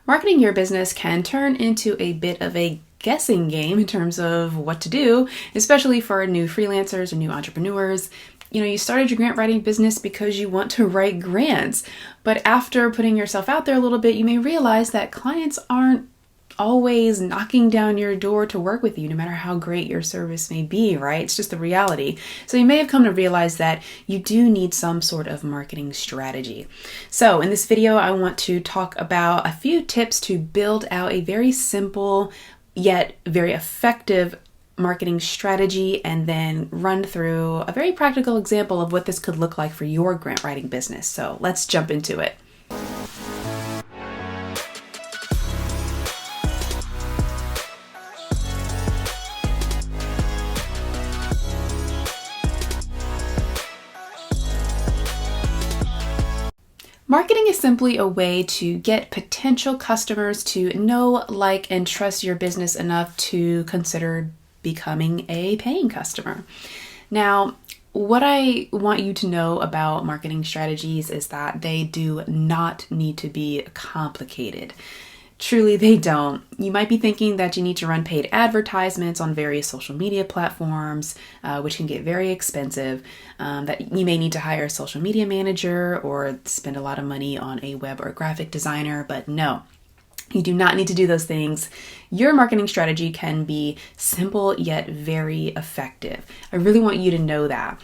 Marketing your business can turn into a bit of a guessing game in terms of what to do, especially for new freelancers or new entrepreneurs. You started your grant writing business because you want to write grants, but after putting yourself out there a little bit, you may realize that clients aren't always knocking down your door to work with you, no matter how great your service may be, right? It's just the reality. So you may have come to realize that you do need some sort of marketing strategy. So in this video, I want to talk about a few tips to build out a very simple yet very effective marketing strategy, and then run through a very practical example of what this could look like for your grant writing business. So let's jump into it. Marketing is simply a way to get potential customers to know, like, and trust your business enough to consider becoming a paying customer. Now, what I want you to know about marketing strategies is that they do not need to be complicated. Truly, they don't. You might be thinking that you need to run paid advertisements on various social media platforms, which can get very expensive, that you may need to hire a social media manager or spend a lot of money on a web or graphic designer, but no. You do not need to do those things. Your marketing strategy can be simple yet very effective. I really want you to know that.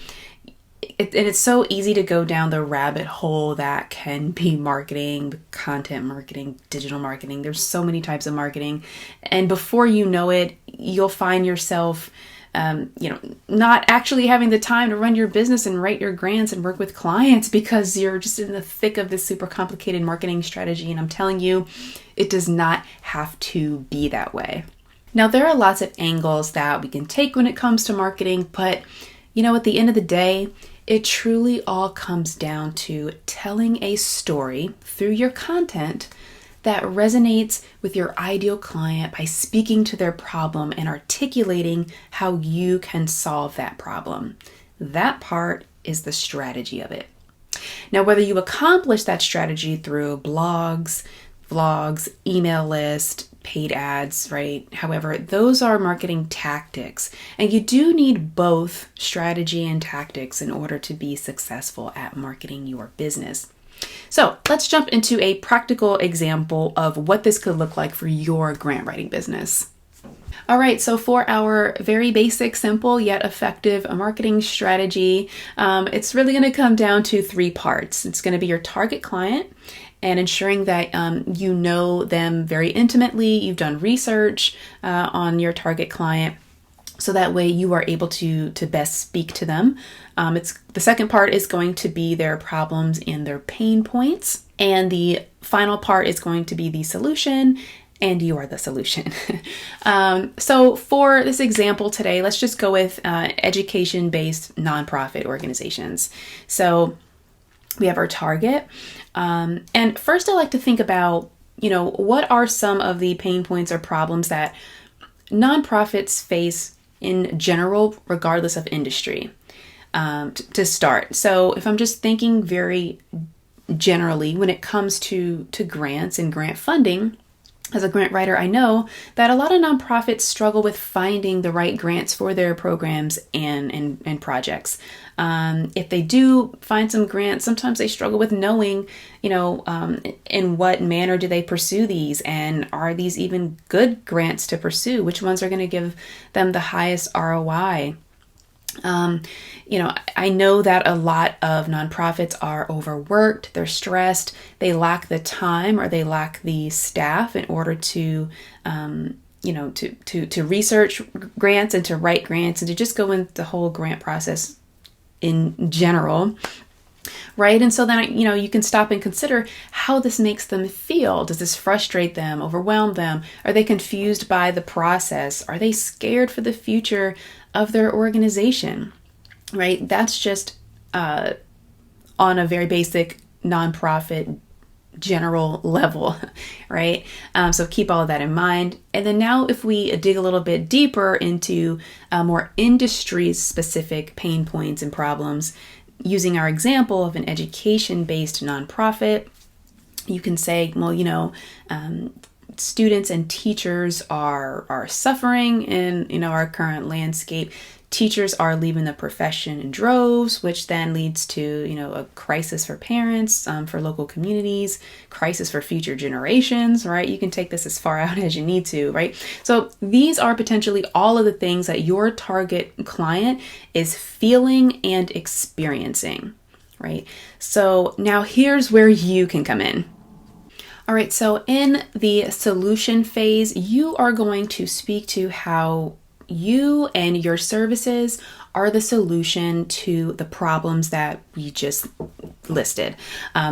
And it's so easy to go down the rabbit hole that can be marketing, content marketing, digital marketing. There's so many types of marketing. And before you know it, you'll find yourself not actually having the time to run your business and write your grants and work with clients because you're just in the thick of this super complicated marketing strategy. And I'm telling you, it does not have to be that way. Now, there are lots of angles that we can take when it comes to marketing, but at the end of the day, it truly all comes down to telling a story through your content that resonates with your ideal client by speaking to their problem and articulating how you can solve that problem. That part is the strategy of it. Now, whether you accomplish that strategy through blogs, vlogs, email list, paid ads, right? However, those are marketing tactics, and you do need both strategy and tactics in order to be successful at marketing your business. So let's jump into a practical example of what this could look like for your grant writing business. All right, so for our very basic, simple, yet effective marketing strategy, it's really going to come down to three parts. It's going to be your target client and ensuring that you know them very intimately. You've done research on your target client, so that way you are able to best speak to them. The second part is going to be their problems and their pain points. And the final part is going to be the solution, and you are the solution. So for this example today, let's just go with education-based nonprofit organizations. So we have our target. And first I like to think about, what are some of the pain points or problems that nonprofits face in general, regardless of industry, to start. So if I'm just thinking very generally, when it comes to grants and grant funding, as a grant writer, I know that a lot of nonprofits struggle with finding the right grants for their programs and projects. If they do find some grants, sometimes they struggle with knowing, in what manner do they pursue these, and are these even good grants to pursue? Which ones are going to give them the highest ROI? I know that a lot of nonprofits are overworked, they're stressed, they lack the time or they lack the staff in order to research grants and to write grants and to just go into the whole grant process in general. Right. And so then, you can stop and consider how this makes them feel. Does this frustrate them, overwhelm them? Are they confused by the process? Are they scared for the future of their organization? Right. That's just on a very basic nonprofit general level. Right. So keep all of that in mind. And then now if we dig a little bit deeper into more industry specific pain points and problems, using our example of an education-based nonprofit, You can say, well, students and teachers are suffering in our current landscape. Teachers are leaving the profession in droves, which then leads to a crisis for parents, for local communities, crisis for future generations, right? You can take this as far out as you need to, right? So these are potentially all of the things that your target client is feeling and experiencing, right? So now here's where you can come in. All right, so in the solution phase, you are going to speak to how you and your services are the solution to the problems that we just listed.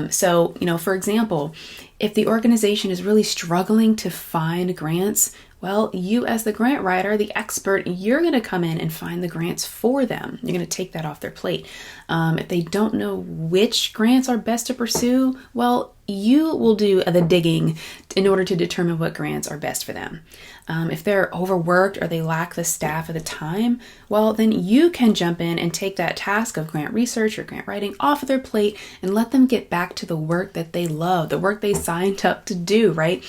So, for example, if the organization is really struggling to find grants, well, you as the grant writer, the expert, you're going to come in and find the grants for them. You're going to take that off their plate. If they don't know which grants are best to pursue, well, you will do the digging in order to determine what grants are best for them. If they're overworked or they lack the staff or the time, well, then you can jump in and take that task of grant research or grant writing off of their plate and let them get back to the work that they love, the work they signed up to do, right?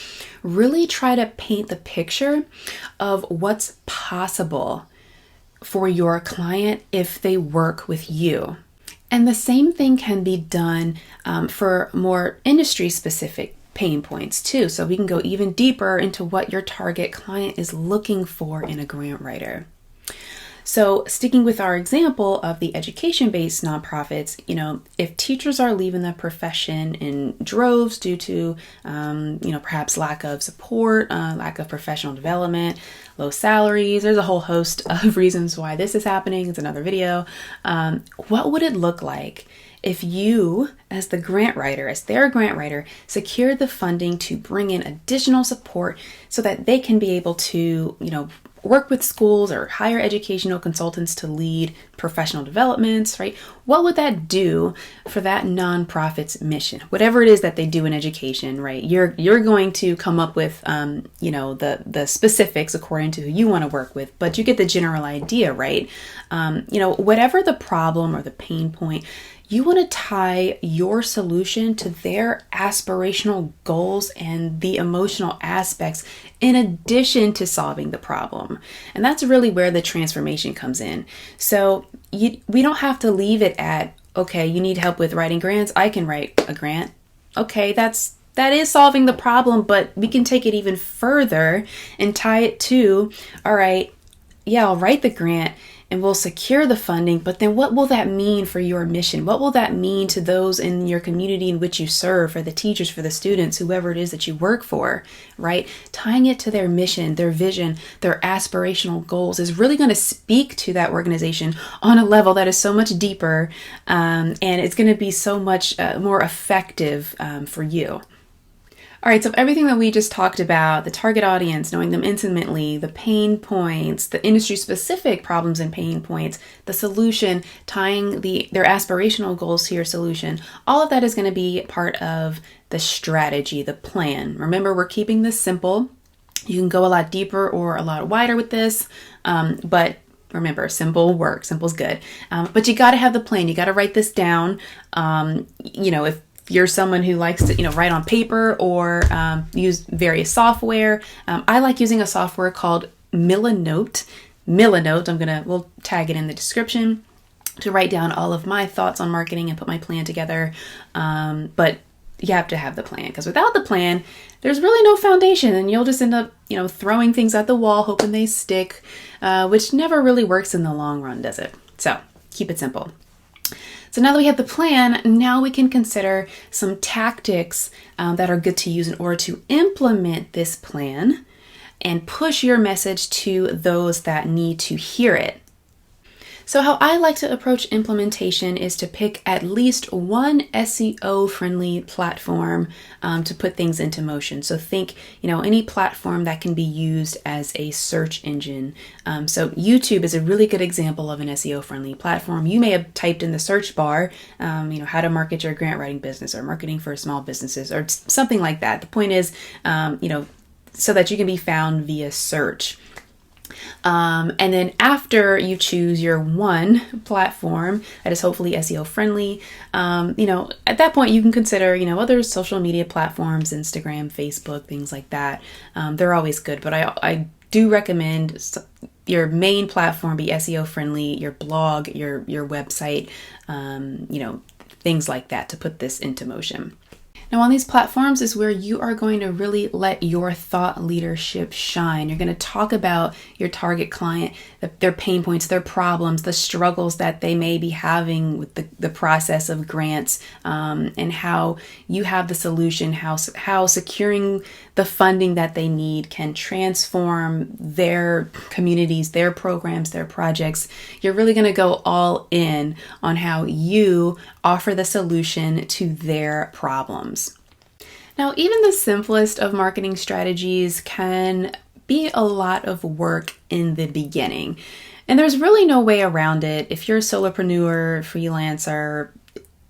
Really try to paint the picture of what's possible for your client if they work with you. And the same thing can be done for more industry-specific pain points too. So we can go even deeper into what your target client is looking for in a grant writer. So sticking with our example of the education-based nonprofits, if teachers are leaving the profession in droves due to, perhaps lack of support, lack of professional development, low salaries, there's a whole host of reasons why this is happening. It's another video. What would it look like if you, as their grant writer, secured the funding to bring in additional support so that they can be able to, work with schools or hire educational consultants to lead professional developments, right? What would that do for that nonprofit's mission? Whatever it is that they do in education, right? You're going to come up with, the specifics according to who you want to work with, but you get the general idea, right? Whatever the problem or the pain point, you want to tie your solution to their aspirational goals and the emotional aspects in addition to solving the problem. And that's really where the transformation comes in. So we don't have to leave it at, okay, you need help with writing grants. I can write a grant. Okay, that is solving the problem, but we can take it even further and tie it to, all right, yeah, I'll write the grant and we'll secure the funding, but then what will that mean for your mission? What will that mean to those in your community in which you serve, for the teachers, for the students, whoever it is that you work for, right? Tying it to their mission, their vision, their aspirational goals is really going to speak to that organization on a level that is so much deeper, and it's going to be so much more effective for you. All right, so everything that we just talked about, the target audience, knowing them intimately, the pain points, the industry-specific problems and pain points, the solution, tying their aspirational goals to your solution, all of that is going to be part of the strategy, the plan. Remember, we're keeping this simple. You can go a lot deeper or a lot wider with this, but remember, simple works. Simple's good. But you got to have the plan. You got to write this down. If you're someone who likes to, write on paper or use various software. I like using a software called Milanote. We'll tag it in the description to write down all of my thoughts on marketing and put my plan together. But you have to have the plan, because without the plan, there's really no foundation, and you'll just end up, throwing things at the wall, hoping they stick, which never really works in the long run, does it? So keep it simple. So now that we have the plan, now we can consider some tactics that are good to use in order to implement this plan and push your message to those that need to hear it. So how I like to approach implementation is to pick at least one SEO-friendly platform to put things into motion. So think, any platform that can be used as a search engine. So YouTube is a really good example of an SEO-friendly platform. You may have typed in the search bar, how to market your grant writing business or marketing for small businesses or something like that. The point is, so that you can be found via search. And then after you choose your one platform that is hopefully SEO friendly, at that point you can consider, other social media platforms, Instagram, Facebook, things like that. They're always good, but I do recommend your main platform be SEO friendly, your blog, your website, things like that to put this into motion. Now, on these platforms is where you are going to really let your thought leadership shine. You're going to talk about your target client, their pain points, their problems, the struggles that they may be having with the process of grants, and how you have the solution, how securing the funding that they need can transform their communities, their programs, their projects. You're really going to go all in on how you offer the solution to their problems. Now, even the simplest of marketing strategies can be a lot of work in the beginning. And there's really no way around it. If you're a solopreneur, freelancer,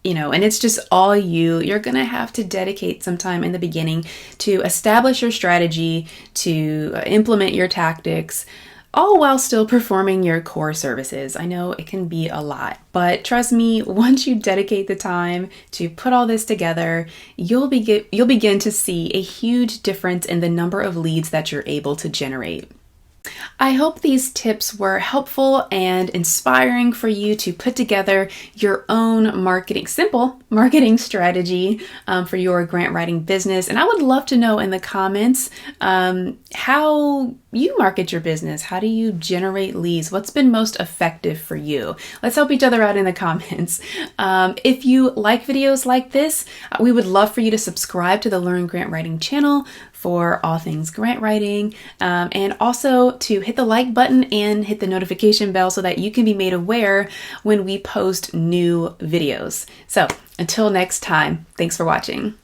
and it's just all you're going to have to dedicate some time in the beginning to establish your strategy, to implement your tactics, all while still performing your core services. I know it can be a lot, but trust me, once you dedicate the time to put all this together, you'll begin to see a huge difference in the number of leads that you're able to generate. I hope these tips were helpful and inspiring for you to put together your own simple marketing strategy for your grant writing business. And I would love to know in the comments how you market your business. How do you generate leads? What's been most effective for you? Let's help each other out in the comments. If you like videos like this, we would love for you to subscribe to the Learn Grant Writing channel for all things grant writing, and also to hit the like button and hit the notification bell so that you can be made aware when we post new videos. So until next time, thanks for watching.